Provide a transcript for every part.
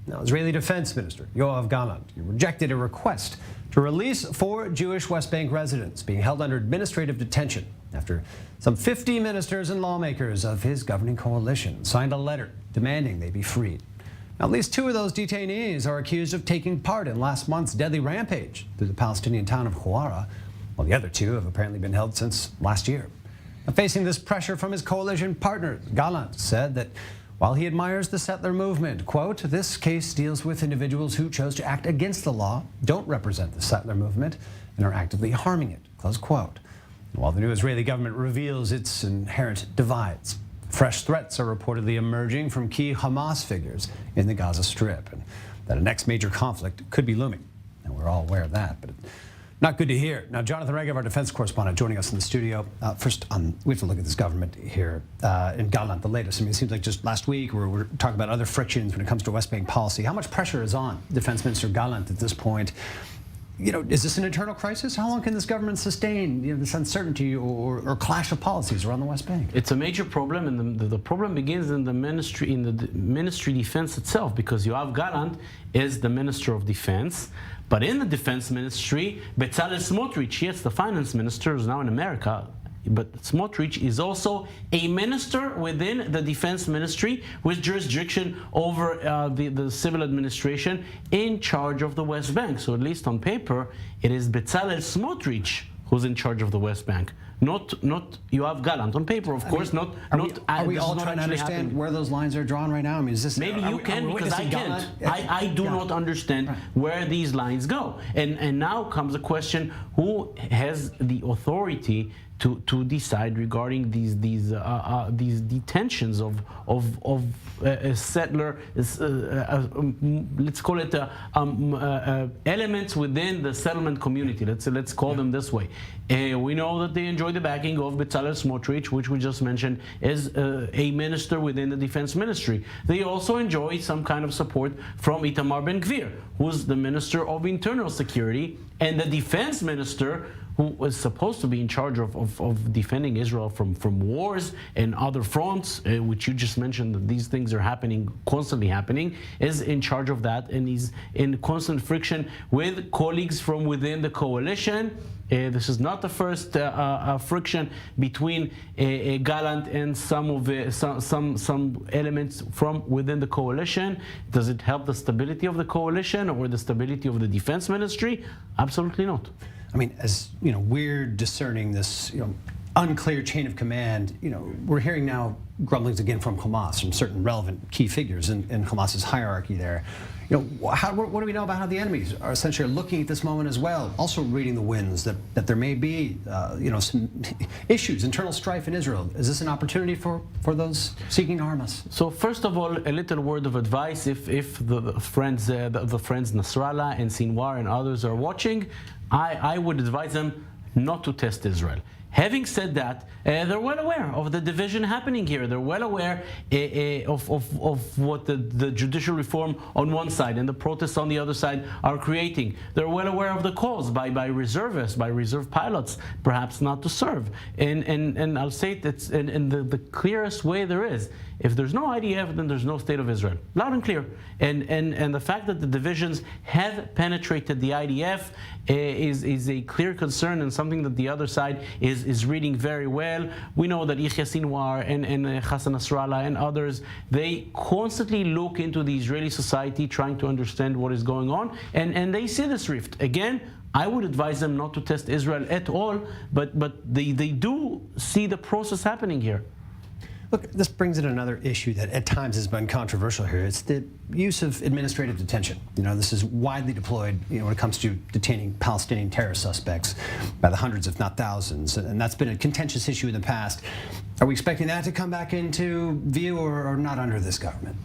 Now, Israeli Defense Minister Yoav Gallant rejected a request to release 4 Jewish West Bank residents being held under administrative detention after some 50 ministers and lawmakers of his governing coalition signed a letter demanding they be freed. Now, at least 2 of those detainees are accused of taking part in last month's deadly rampage through the Palestinian town of Huwara, while the other 2 have apparently been held since last year. Now, facing this pressure from his coalition partners, Gallant said that while he admires the settler movement, quote, "This case deals with individuals who chose to act against the law, don't represent the settler movement, and are actively harming it," close quote. And while the new Israeli government reveals its inherent divides, fresh threats are reportedly emerging from key Hamas figures in the Gaza Strip, and that a next major conflict could be looming. And we're all aware of that, but not good to hear. Now, Jonathan Regev, our defense correspondent, joining us in the studio. First, we have to look at this government here in Gallant, the latest. I mean, it seems like just last week we're talking about other frictions when it comes to West Bank policy. How much pressure is on Defense Minister Gallant at this point? You know, is this an internal crisis? How long can this government sustain this uncertainty or clash of policies around the West Bank? It's a major problem, and the problem begins in the ministry defense itself, because Yoav Gallant is the Minister of Defense. But in the Defense Ministry, Bezalel Smotrich, yes, the Finance Minister, is now in America, but Smotrich is also a minister within the Defense Ministry with jurisdiction over the civil administration in charge of the West Bank. So at least on paper, it is Bezalel Smotrich who's in charge of the West Bank, not Yoav Gallant. On paper, of course, Are we all trying to understand where those lines are drawn right now? I mean, is this maybe you can, because I can't. I do not understand where these lines go. And now comes the question: who has the authority to decide regarding these detentions of settler, let's call it elements within the settlement community. Let's call them this way. We know that they enjoy the backing of Bezalel Smotrich, which we just mentioned, is a minister within the Defense Ministry. They also enjoy some kind of support from Itamar Ben-Gvir, who's the Minister of Internal Security, and the Defense Minister, who was supposed to be in charge of defending Israel from wars and other fronts, which you just mentioned that these things are happening, constantly happening, is in charge of that, and he's in constant friction with colleagues from within the coalition. This is not the first friction between Gallant and some elements from within the coalition. Does it help the stability of the coalition or the stability of the Defense Ministry? Absolutely not. I mean, as you know, we're discerning this unclear chain of command. We're hearing now grumblings again from Hamas, from certain relevant key figures in Hamas's hierarchy there. What do we know about how the enemies are essentially looking at this moment as well? Also reading the winds that there may be, some issues, internal strife in Israel. Is this an opportunity for those seeking to harm us? So first of all, a little word of advice: if the friends Nasrallah and Sinwar and others are watching, I would advise them not to test Israel. Having said that, they're well aware of the division happening here. They're well aware of what the judicial reform on one side and the protests on the other side are creating. They're well aware of the calls by reservists, by reserve pilots, perhaps not to serve. And I'll say it's in the clearest way there is. If there's no IDF, then there's no state of Israel. Loud and clear. And the fact that the divisions have penetrated the IDF is a clear concern, and something that the other side is reading very well. We know that Yahya Sinwar and Hassan Nasrallah and others, they constantly look into the Israeli society, trying to understand what is going on, and they see this rift. Again, I would advise them not to test Israel at all, but they do see the process happening here. Look, this brings in another issue that at times has been controversial here. It's the use of administrative detention. This is widely deployed, when it comes to detaining Palestinian terror suspects by the hundreds, if not thousands. And that's been a contentious issue in the past. Are we expecting that to come back into view or not under this government?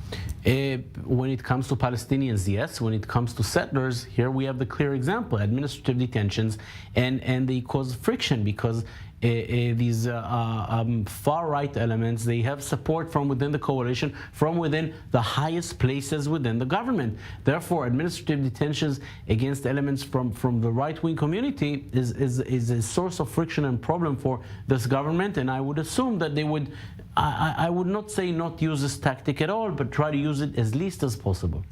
When it comes to Palestinians, yes. When it comes to settlers, here we have the clear example: administrative detentions, and they cause friction because these far-right elements, they have support from within the coalition, from within the highest places within the government. Therefore, administrative detentions against elements from the right-wing community is a source of friction and problem for this government, and I would assume that they would, I would not say not use this tactic at all, but try to use it as least as possible.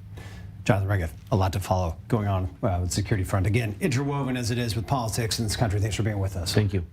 Jonathan Regev, a lot to follow going on with the security front. Again, interwoven as it is with politics in this country. Thanks for being with us. Thank you.